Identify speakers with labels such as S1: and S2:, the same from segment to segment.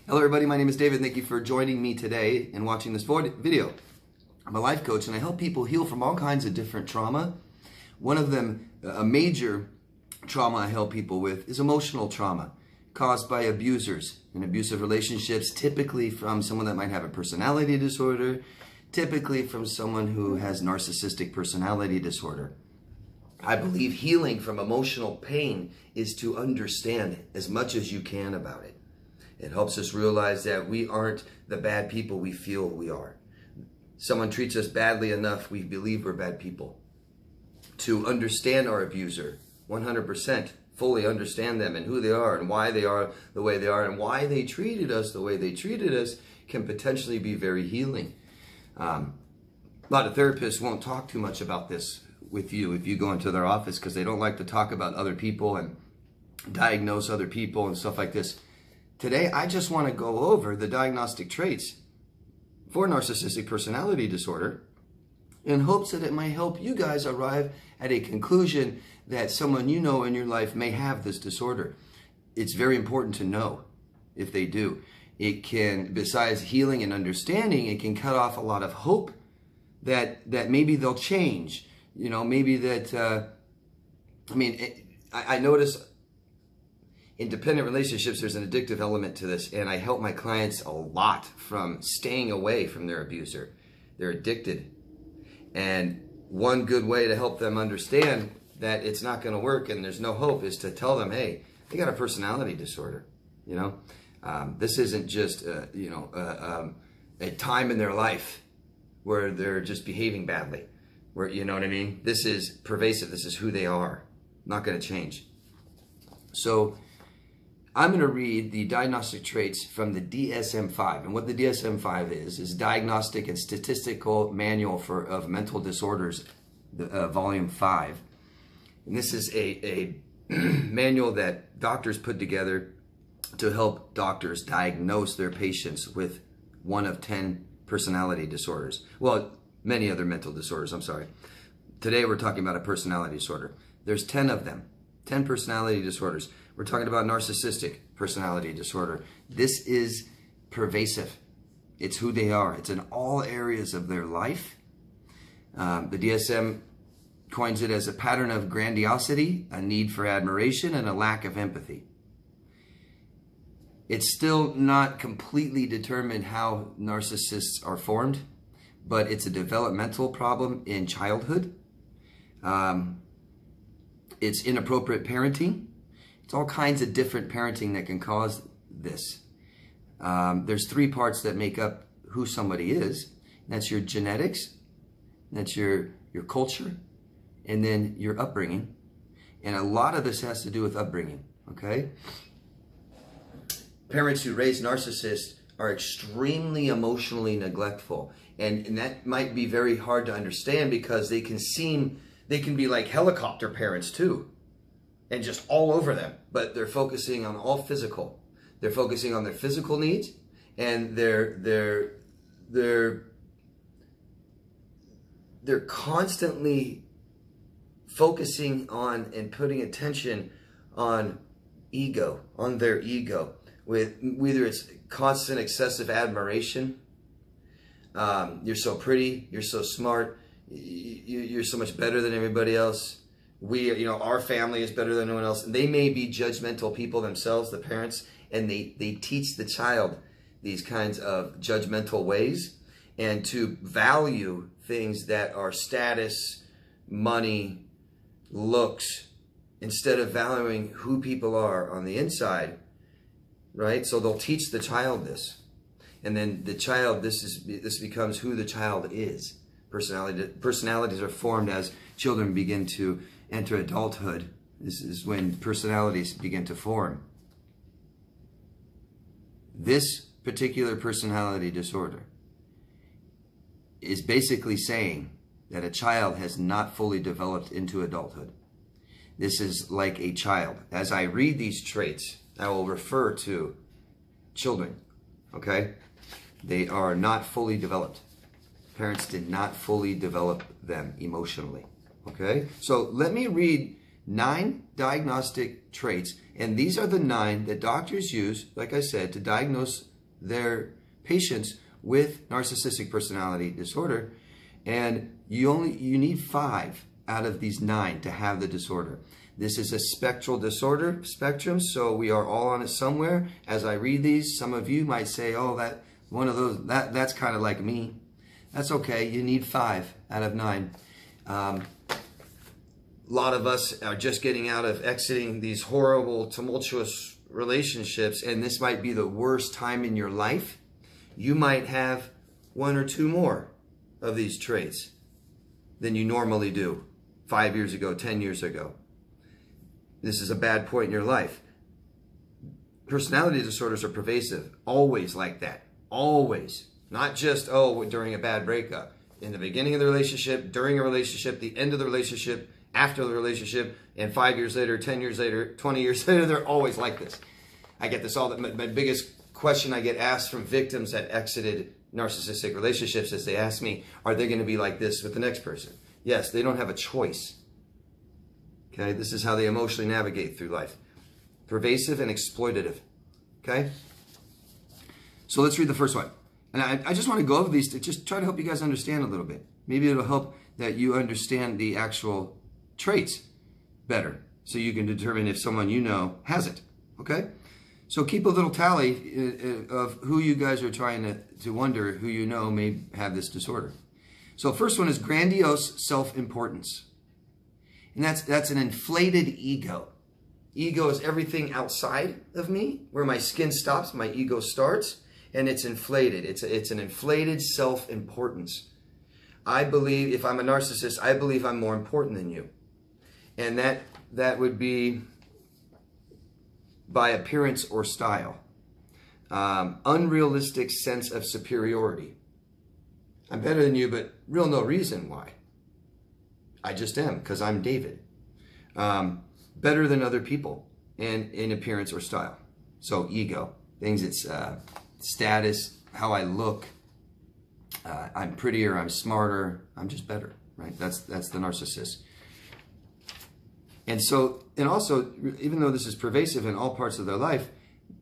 S1: Hello everybody, my name is David. Thank you for joining me today and watching this video. I'm a life coach and I help people heal from all kinds of different trauma. One of them, a major trauma I help people with, is emotional trauma caused by abusers in abusive relationships, typically from someone that might have a personality disorder, typically from someone who has narcissistic personality disorder. I believe healing from emotional pain is to understand as much as you can about it. It helps us realize that we aren't the bad people we feel we are. Someone treats us badly enough, we believe we're bad people. To understand our abuser, 100%, fully understand them and who they are and why they are the way they are and why they treated us the way they treated us can potentially be very healing. A lot of therapists won't talk too much about this with you if you go into their office because they don't like to talk about other people and diagnose other people and stuff like this. Today, I just want to go over the diagnostic traits for narcissistic personality disorder in hopes that it might help you guys arrive at a conclusion that someone you know in your life may have this disorder. It's very important to know if they do. It can, besides healing and understanding, it can cut off a lot of hope that maybe they'll change. You know, maybe that, I notice in dependent relationships, there's an addictive element to this, and I help my clients a lot from staying away from their abuser. They're addicted. And one good way to help them understand that it's not going to work and there's no hope is to tell them, hey, they got a personality disorder. You know, this isn't just, a time in their life where they're just behaving badly. Where, you know what I mean? This is pervasive. This is who they are. Not going to change. So I'm going to read the diagnostic traits from the DSM-5. And what the DSM-5 is Diagnostic and Statistical Manual of Mental Disorders, Volume 5. And this is a manual that doctors put together to help doctors diagnose their patients with one of 10 personality disorders. Well, many other mental disorders, I'm sorry. Today we're talking about a personality disorder. There's 10 of them, 10 personality disorders. We're talking about narcissistic personality disorder. This is pervasive. It's who they are. It's in all areas of their life. The DSM coins it as a pattern of grandiosity, a need for admiration, and a lack of empathy. It's still not completely determined how narcissists are formed, but it's a developmental problem in childhood. It's inappropriate parenting. It's all kinds of different parenting that can cause this. There's 3 parts that make up who somebody is. That's your genetics, that's your culture, and then your upbringing. And a lot of this has to do with upbringing, okay? Parents who raise narcissists are extremely emotionally neglectful. And that might be very hard to understand because they can be like helicopter parents too. And just all over them, but they're focusing on all physical. They're focusing on their physical needs, and they're constantly focusing on and putting attention on ego, on their ego, with whether it's constant excessive admiration. You're so pretty, you're so smart, you're so much better than everybody else. Our family is better than anyone else. And they may be judgmental people themselves, the parents, and they teach the child these kinds of judgmental ways and to value things that are status, money, looks, instead of valuing who people are on the inside, right? So they'll teach the child this. And then the child, this becomes who the child is. Personalities are formed as children begin to enter adulthood. This is when personalities begin to form. This particular personality disorder is basically saying that a child has not fully developed into adulthood. This is like a child. As I read these traits, I will refer to children, okay? They are not fully developed. Parents did not fully develop them emotionally. Okay, so let me read 9 diagnostic traits, and these are the 9 that doctors use, like I said, to diagnose their patients with narcissistic personality disorder, and you need 5 out of these 9 to have the disorder. This is a spectral disorder spectrum, so we are all on it somewhere. As I read these, some of you might say, "Oh, that one of those that's kind of like me." That's okay. You need 5 out of 9. A lot of us are just getting out of exiting these horrible, tumultuous relationships, and this might be the worst time in your life. You might have 1 or 2 more of these traits than you normally do 5 years ago, 10 years ago. This is a bad point in your life. Personality disorders are pervasive, always like that, always. Not just, oh, during a bad breakup. In the beginning of the relationship, during a relationship, the end of the relationship, after the relationship, and 5 years later, 10 years later, 20 years later, they're always like this. I get this all the my biggest question I get asked from victims that exited narcissistic relationships is they ask me, are they going to be like this with the next person? Yes, they don't have a choice. Okay, this is how they emotionally navigate through life. Pervasive and exploitative. Okay? So let's read the first one. And I just want to go over these to just try to help you guys understand a little bit. Maybe it'll help that you understand the actual traits better, so you can determine if someone you know has it. Okay? So keep a little tally of who you guys are trying to wonder who you know may have this disorder. So first one is grandiose self-importance. And that's an inflated ego. Ego is everything outside of me, where my skin stops, my ego starts, and it's inflated. It's an inflated self-importance. I believe, if I'm a narcissist, I believe I'm more important than you. And that would be by appearance or style. Unrealistic sense of superiority. I'm better than you, but real no reason why. I just am, because I'm David. Better than other people in appearance or style. So ego. Things it's status, how I look. I'm prettier, I'm smarter, I'm just better, right? That's the narcissist. And so, and also, even though this is pervasive in all parts of their life,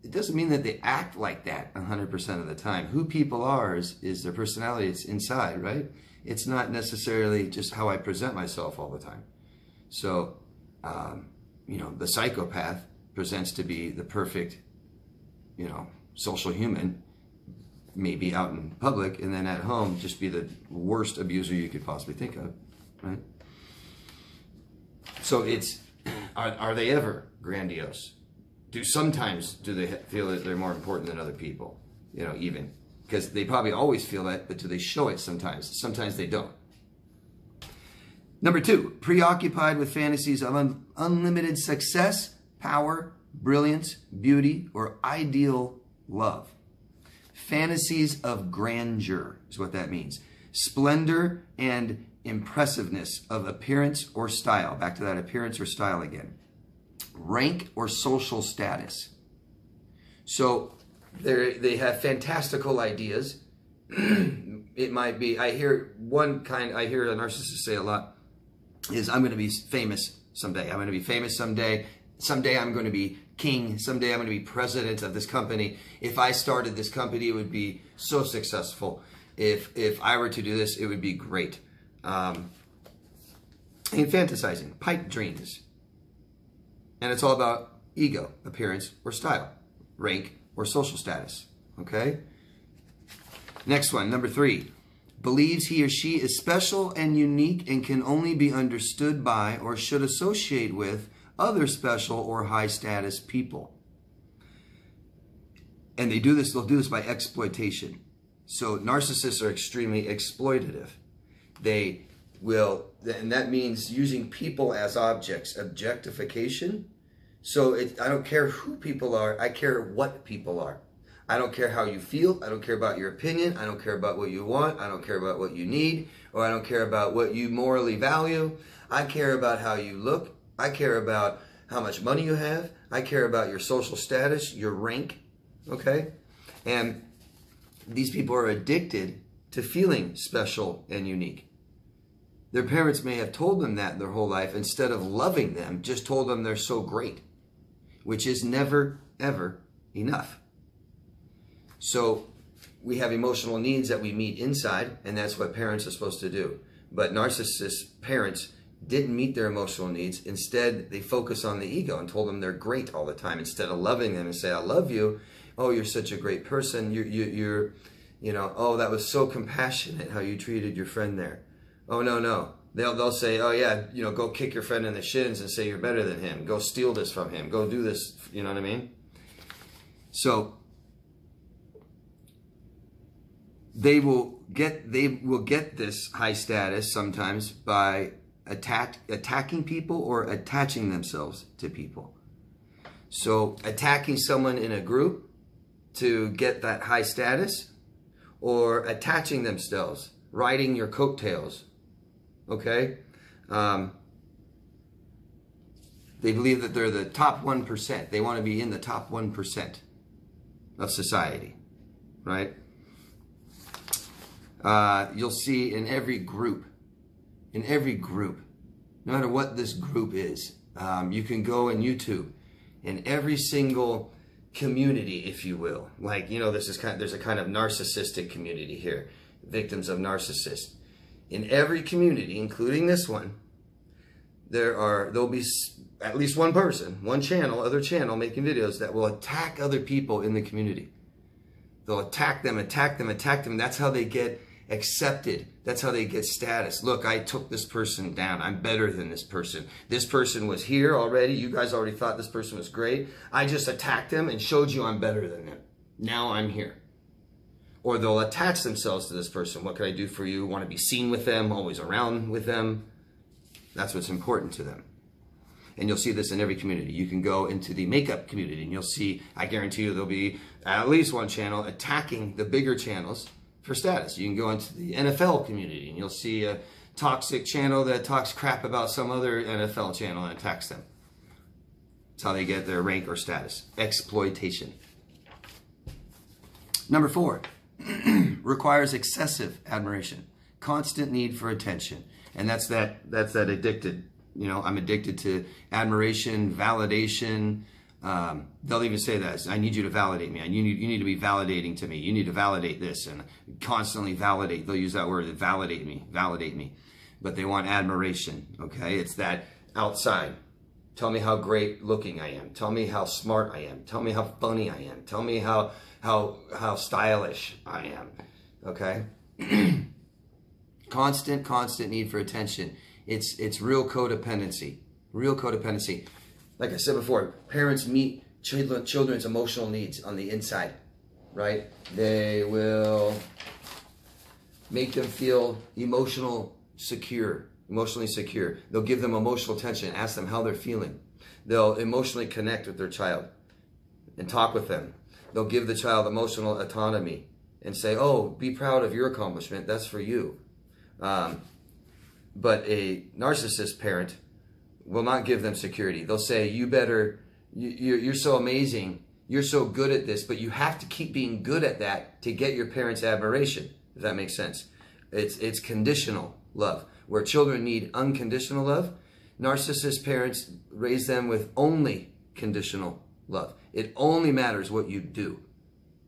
S1: it doesn't mean that they act like that 100% of the time. Who people are is their personality. It's inside, right? It's not necessarily just how I present myself all the time. So, you know, the psychopath presents to be the perfect, you know, social human, maybe out in public, and then at home just be the worst abuser you could possibly think of, right? So it's, are they ever grandiose? Sometimes do they feel that they're more important than other people? You know, even. Because they probably always feel that, but do they show it sometimes? Sometimes they don't. Number 2, preoccupied with fantasies of unlimited success, power, brilliance, beauty, or ideal love. Fantasies of grandeur is what that means. Splendor and impressiveness of appearance or style. Back to that appearance or style again. Rank or social status. So they have fantastical ideas. It might be, I hear a narcissist say a lot, is I'm going to be famous someday. I'm going to be famous someday. Someday I'm going to be king. Someday I'm going to be president of this company. If I started this company, it would be so successful. If I were to do this, it would be great. And fantasizing, pipe dreams. And it's all about ego, appearance, or style, rank, or social status. Okay? Next one, number 3. Believes he or she is special and unique and can only be understood by or should associate with other special or high status people. And they'll do this by exploitation. So narcissists are extremely exploitative. They will, and that means using people as objects, objectification. So I don't care who people are, I care what people are. I don't care how you feel, I don't care about your opinion, I don't care about what you want, I don't care about what you need, or I don't care about what you morally value. I care about how you look, I care about how much money you have, I care about your social status, your rank, okay? And these people are addicted to feeling special and unique. Their parents may have told them that their whole life, instead of loving them, just told them they're so great, which is never, ever enough. So we have emotional needs that we meet inside, and that's what parents are supposed to do. But narcissist parents didn't meet their emotional needs. Instead, they focus on the ego and told them they're great all the time. Instead of loving them and say, I love you. Oh, you're such a great person. You're oh, that was so compassionate how you treated your friend there. Oh, no. They'll say, oh yeah, go kick your friend in the shins and say you're better than him. Go steal this from him. Go do this. You know what I mean? So they will get this high status sometimes by attacking people or attaching themselves to people. So attacking someone in a group to get that high status, or attaching themselves, riding your coattails. Okay? They believe that they're the top 1%. They want to be in the top 1% of society, right? You'll see in every group, no matter what this group is, you can go on YouTube, in every single community, if you will. Like, there's a kind of narcissistic community here, victims of narcissists. In every community, including this one, there'll be at least one person, other channel making videos that will attack other people in the community. They'll attack them. That's how they get accepted. That's how they get status. Look, I took this person down. I'm better than this person. This person was here already. You guys already thought this person was great. I just attacked them and showed you I'm better than them. Now I'm here. Or they'll attach themselves to this person. What can I do for you? Want to be seen with them, always around with them. That's what's important to them. And you'll see this in every community. You can go into the makeup community and you'll see, I guarantee you, there'll be at least one channel attacking the bigger channels for status. You can go into the NFL community and you'll see a toxic channel that talks crap about some other NFL channel and attacks them. That's how they get their rank or status. Exploitation. Number 4, requires excessive admiration, constant need for attention. And that's that addicted, I'm addicted to admiration, validation. They'll even say that, I need you to validate me. You need to be validating to me. You need to validate this, and constantly validate. They'll use that word, validate me. But they want admiration, okay? It's that outside. Tell me how great looking I am. Tell me how smart I am. Tell me how funny I am. Tell me how stylish I am, okay? Constant need for attention. It's real codependency. Like I said before, parents meet children's emotional needs on the inside, right? They will make them feel emotionally secure. They'll give them emotional attention, ask them how they're feeling. They'll emotionally connect with their child and talk with them. They'll give the child emotional autonomy and say, oh, be proud of your accomplishment. That's for you. But a narcissist parent will not give them security. They'll say, you're so amazing. You're so good at this, but you have to keep being good at that to get your parents' admiration, if that makes sense. It's conditional love. Where children need unconditional love, narcissist parents raise them with only conditional love. It only matters what you do.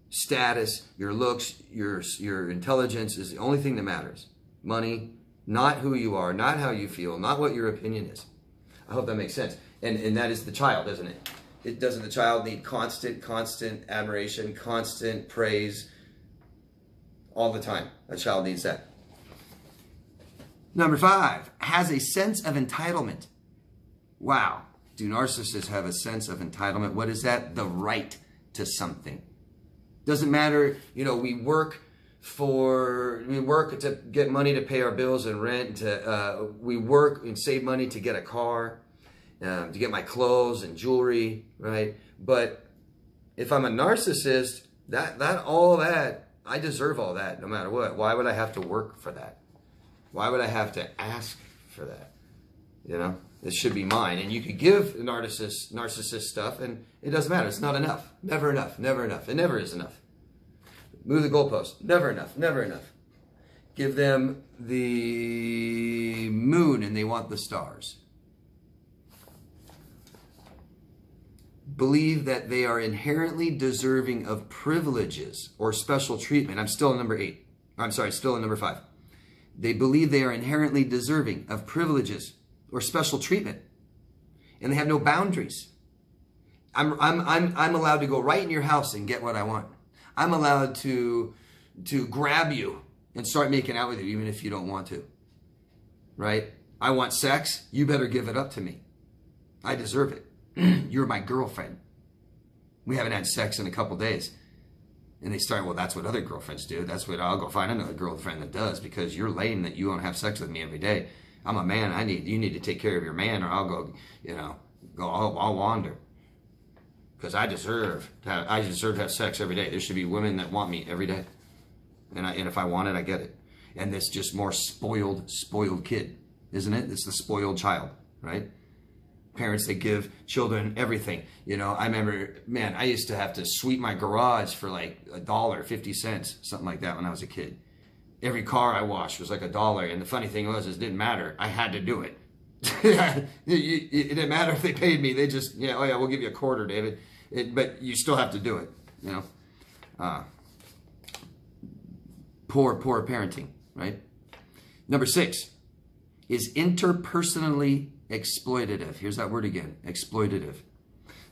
S1: Status, your looks, your intelligence is the only thing that matters. Money, not who you are, not how you feel, not what your opinion is. I hope that makes sense. And that is the child, doesn't it? Doesn't the child need constant admiration, constant praise all the time? A child needs that. Number 5, has a sense of entitlement. Wow. Do narcissists have a sense of entitlement? What is that? The right to something. Doesn't matter, we work to get money to pay our bills and rent. We work and save money to get a car, to get my clothes and jewelry, right? But if I'm a narcissist, all that, I deserve all that no matter what. Why would I have to work for that? Why would I have to ask for that? It should be mine. And you could give a narcissist stuff, and it doesn't matter. It's not enough. Never enough. It never is enough. Move the goalpost. Never enough. Give them the moon, and they want the stars. believe that they are inherently deserving of privileges or special treatment. I'm still in number 8. I'm sorry, still in number 5. They believe they are inherently deserving of privileges or special treatment, and they have no boundaries. I'm allowed to go right in your house and get what I want. I'm allowed to grab you and start making out with you even if you don't want to. Right? I want sex. You better give it up to me. I deserve it. You're my girlfriend. We haven't had sex in a couple days. And they start, well, that's what other girlfriends do. That's what I'll go find another girlfriend that does, because you're lame that you won't have sex with me every day. I'm a man. You need to take care of your man, or I'll go, I'll wander. Because I deserve to have sex every day. There should be women that want me every day. And if I want it, I get it. And this just more spoiled kid, isn't it? It's the spoiled child, right? Parents that give children everything. I remember, man, I used to have to sweep my garage for like $1, 50 cents, something like that when I was a kid. Every car I washed was like $1. And the funny thing was, it didn't matter. I had to do it. It didn't matter if they paid me. They just, oh yeah, we'll give you a quarter, David. But you still have to do it, Poor parenting, right? Number 6 is interpersonally exploitative. Here's that word again, exploitative.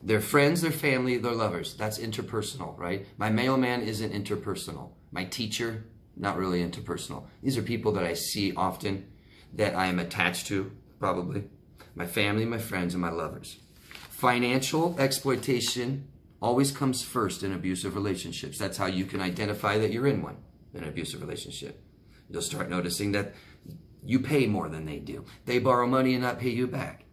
S1: Their friends, their family, their lovers. That's interpersonal, right? My mailman isn't interpersonal. My teacher, not really interpersonal. These are people that I see often, that I am attached to, probably. My family, my friends, and my lovers. Financial exploitation always comes first in abusive relationships. That's how you can identify that you're in one, in an abusive relationship. You'll start noticing that you pay more than they do. They borrow money and not pay you back.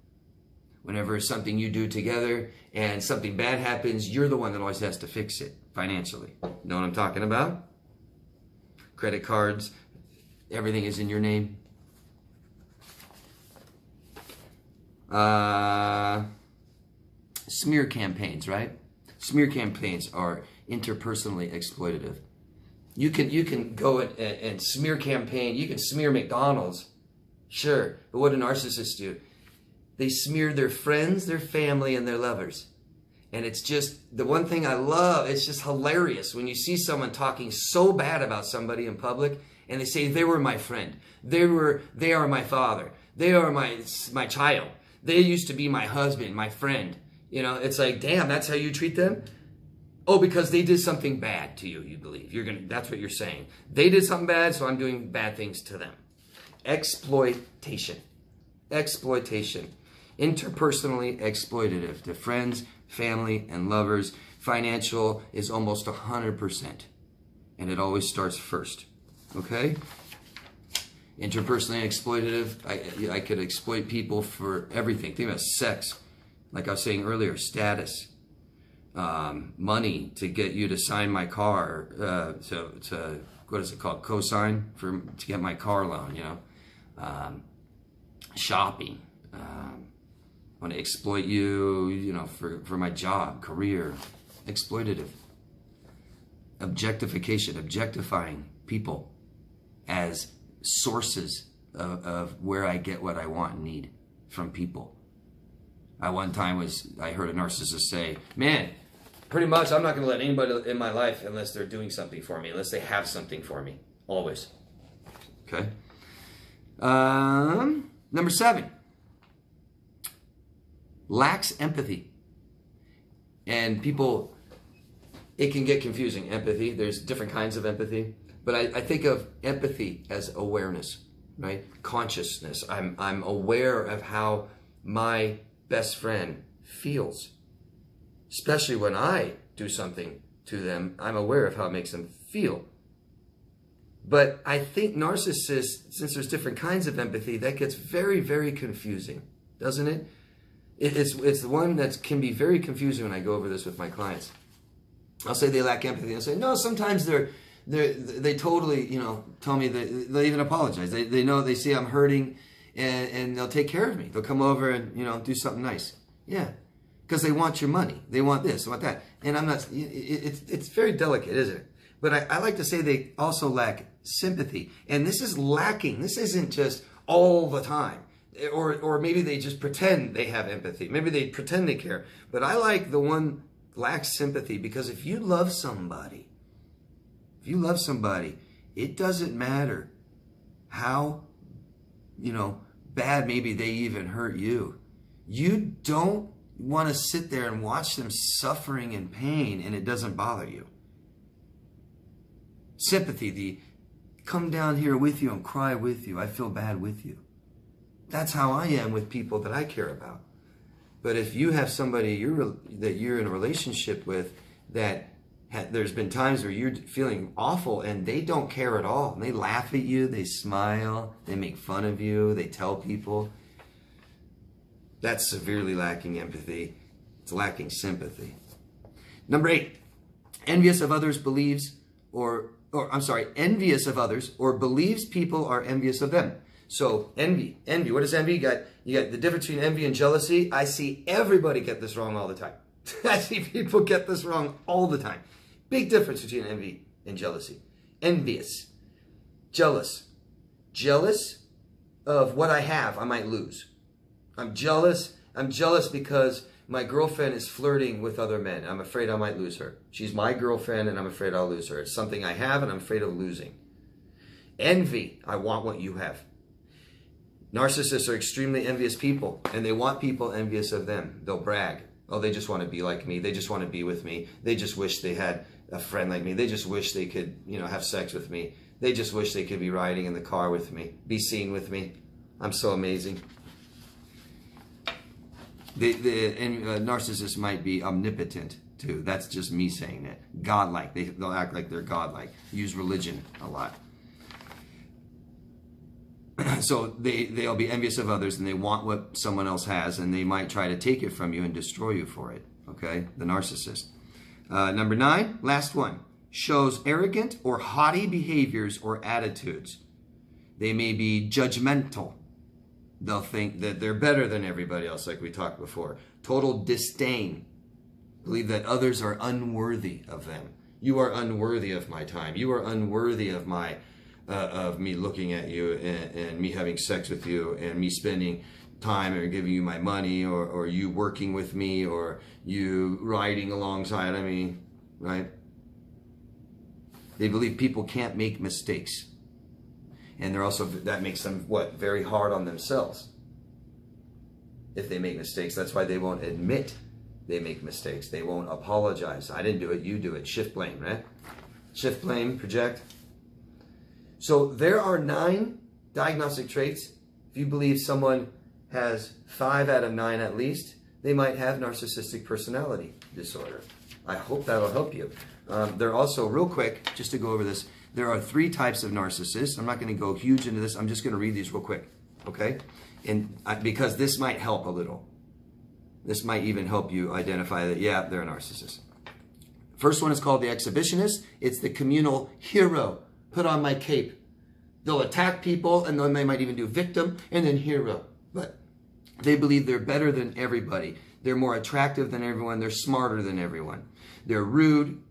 S1: Whenever it's something you do together and something bad happens, you're the one that always has to fix it financially. Know what I'm talking about? Credit cards, everything is in your name. Smear campaigns, right? Smear campaigns are interpersonally exploitative. You can go and smear campaign. You can smear McDonald's. Sure. But what do narcissists do? They smear their friends, their family, and their lovers. And it's just, the one thing I love, it's just hilarious when you see someone talking so bad about somebody in public, and they say, they were my friend. They are my father. They are my child. They used to be my husband, my friend. It's like, damn, that's how you treat them? Oh, because they did something bad to you, you believe. That's what you're saying. They did something bad, so I'm doing bad things to them. Exploitation. Exploitation. Interpersonally exploitative to friends, family, and lovers. Financial is almost 100%. And it always starts first. Okay? Interpersonally exploitative. I could exploit people for everything. Think about sex. Like I was saying earlier, status. Money to get you to sign my car, to what is it called, co-sign to get my car loan, shopping, want to exploit you, for my job, career, exploitative, objectification, objectifying people as sources of where I get what I want and need from people. One time I heard a narcissist say, man, pretty much I'm not going to let anybody in my life unless they're doing something for me, unless they have something for me, always. Okay. Number 7, lacks empathy. And people, it can get confusing, empathy. There's different kinds of empathy. But I think of empathy as awareness, right? Consciousness. I'm aware of how my best friend feels. Especially when I do something to them, I'm aware of how it makes them feel. But I think narcissists, since there's different kinds of empathy, that gets very, very confusing, doesn't it? It's the one that can be very confusing when I go over this with my clients. I'll say they lack empathy. I'll say, no, sometimes they totally, tell me that they even apologize. They know, they see I'm hurting, and they'll take care of me. They'll come over and, do something nice. Yeah. Because they want your money. They want this, they want that. And I'm not, it's very delicate, isn't it? But I like to say they also lack sympathy. And this is lacking. This isn't just all the time. or maybe they just pretend they have empathy. Maybe they pretend they care. But I like the one lacks sympathy, because if you love somebody, it doesn't matter how, bad maybe they even hurt you. You don't want to sit there and watch them suffering in pain and it doesn't bother you. Sympathy, the come down here with you and cry with you. I feel bad with you. That's how I am with people that I care about. But if you have somebody that you're in a relationship with that there's been times where you're feeling awful and they don't care at all. And they laugh at you, they smile, they make fun of you, they tell people. That's severely lacking empathy. It's lacking sympathy. Number 8, envious of others envious of others or believes people are envious of them. So envy. What is envy? You got the difference between envy and jealousy. I see everybody get this wrong all the time. I see people get this wrong all the time. Big difference between envy and jealousy. Envious. Jealous. Jealous of what I have, I might lose. I'm jealous because my girlfriend is flirting with other men. I'm afraid I might lose her. She's my girlfriend and I'm afraid I'll lose her. It's something I have and I'm afraid of losing. Envy. I want what you have. Narcissists are extremely envious people, and they want people envious of them. They'll brag. Oh, they just want to be like me. They just want to be with me. They just wish they had a friend like me. They just wish they could, have sex with me. They just wish they could be riding in the car with me, be seen with me. I'm so amazing. Narcissists might be omnipotent too. That's just me saying it. Godlike. They'll act like they're godlike. Use religion a lot. So they'll be envious of others and they want what someone else has, and they might try to take it from you and destroy you for it. Okay? The narcissist. Number 9, last one. Shows arrogant or haughty behaviors or attitudes. They may be judgmental. They'll think that they're better than everybody else, like we talked before. Total disdain. Believe that others are unworthy of them. You are unworthy of my time. You are unworthy of me looking at you and me having sex with you and me spending time or giving you my money or you working with me or you riding alongside of me, right? They believe people can't make mistakes. And that makes them, very hard on themselves. If they make mistakes, that's why they won't admit they make mistakes. They won't apologize. I didn't do it, you do it. Shift blame, right? Shift blame, project. So there are 9 diagnostic traits. If you believe someone has 5 out of 9 at least, they might have narcissistic personality disorder. I hope that'll help you. There are also, real quick, just to go over this, there are 3 types of narcissists. I'm not going to go huge into this. I'm just going to read these real quick, okay? And because this might help a little. This might even help you identify that, yeah, they're a narcissist. First one is called the exhibitionist. It's the communal hero. Put on my cape. They'll attack people, and then they might even do victim and then hero. But they believe they're better than everybody. They're more attractive than everyone. They're smarter than everyone. They're rude,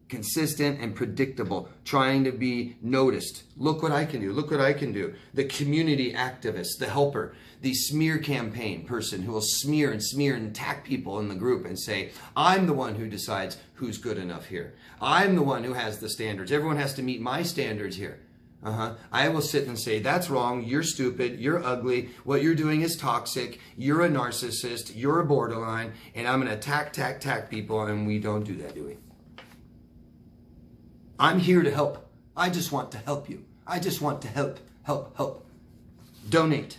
S1: consistent, and predictable, trying to be noticed. Look what I can do. Look what I can do. The community activist, the helper, the smear campaign person who will smear and attack people in the group and say, I'm the one who decides who's good enough here. I'm the one who has the standards. Everyone has to meet my standards here. I will sit and say, that's wrong, you're stupid, you're ugly, what you're doing is toxic, you're a narcissist, you're a borderline, and I'm going to attack people, and we don't do that, do we? I'm here to help. I just want to help you. I just want to help. Donate.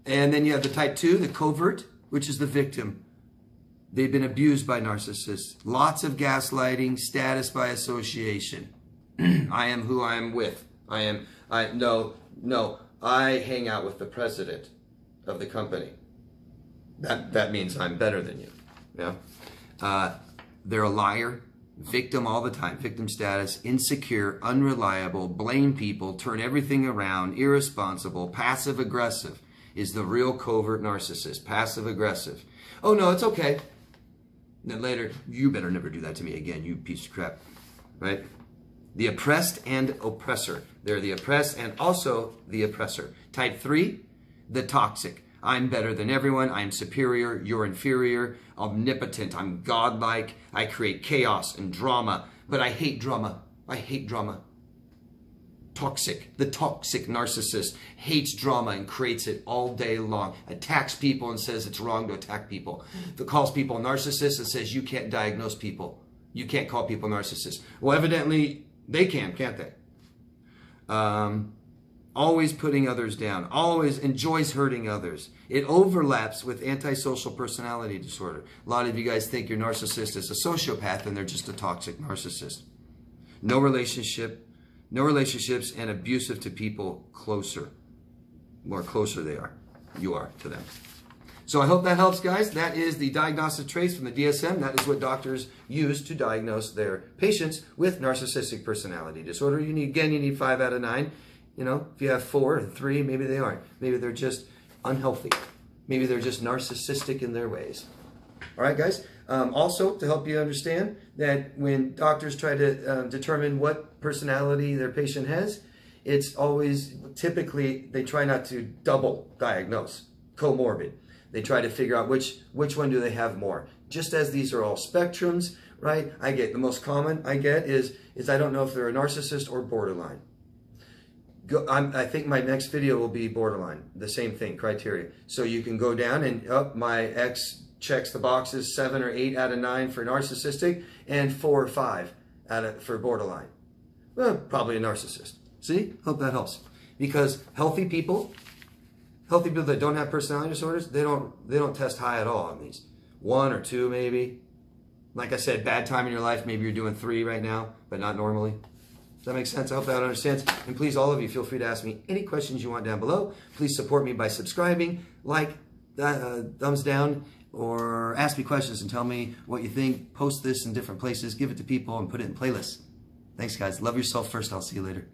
S1: And then you have the type 2, the covert, which is the victim. They've been abused by narcissists. Lots of gaslighting, status by association. I am who I am with. No, I hang out with the president of the company. That means I'm better than you. Yeah. They're a liar, victim all the time, victim status, insecure, unreliable, blame people, turn everything around, irresponsible, passive aggressive is the real covert narcissist. Passive aggressive. Oh no, it's okay. And then later, you better never do that to me again, you piece of crap. Right? The oppressed and oppressor. They're the oppressed and also the oppressor. Type 3, the toxic. I'm better than everyone. I'm superior. You're inferior. Omnipotent. I'm godlike. I create chaos and drama. But I hate drama. I hate drama. Toxic. The toxic narcissist hates drama and creates it all day long. Attacks people and says it's wrong to attack people. That calls people narcissists and says you can't diagnose people. You can't call people narcissists. Well, evidently they can, can't they? Always putting others down. Always enjoys hurting others. It overlaps with antisocial personality disorder. A lot of you guys think your narcissist is a sociopath and they're just a toxic narcissist. No relationships and abusive to people closer. More closer you are to them. So I hope that helps, guys. That is the diagnostic traits from the DSM. That is what doctors use to diagnose their patients with narcissistic personality disorder. You need 5 out of 9. You know, if you have 4 or 3, maybe they aren't. Maybe they're just unhealthy. Maybe they're just narcissistic in their ways. All right, guys. Also, to help you understand that when doctors try to determine what personality their patient has, it's always, typically, they try not to double diagnose, comorbid. They try to figure out which one do they have more. Just as these are all spectrums, right? The most common I get is I don't know if they're a narcissist or borderline. I think my next video will be borderline. The same thing, criteria. So you can go down and, my ex checks the boxes 7 or 8 out of 9 for narcissistic and 4 or 5 for borderline. Well, probably a narcissist. See? Hope that helps. Because healthy people that don't have personality disorders, they don't test high at all on these. 1 or 2 maybe. Like I said, bad time in your life, maybe you're doing 3 right now, but not normally. Does that make sense? I hope that understands. And please, all of you, feel free to ask me any questions you want down below. Please support me by subscribing, thumbs down, or ask me questions and tell me what you think. Post this in different places, give it to people, and put it in playlists. Thanks, guys. Love yourself first. I'll see you later.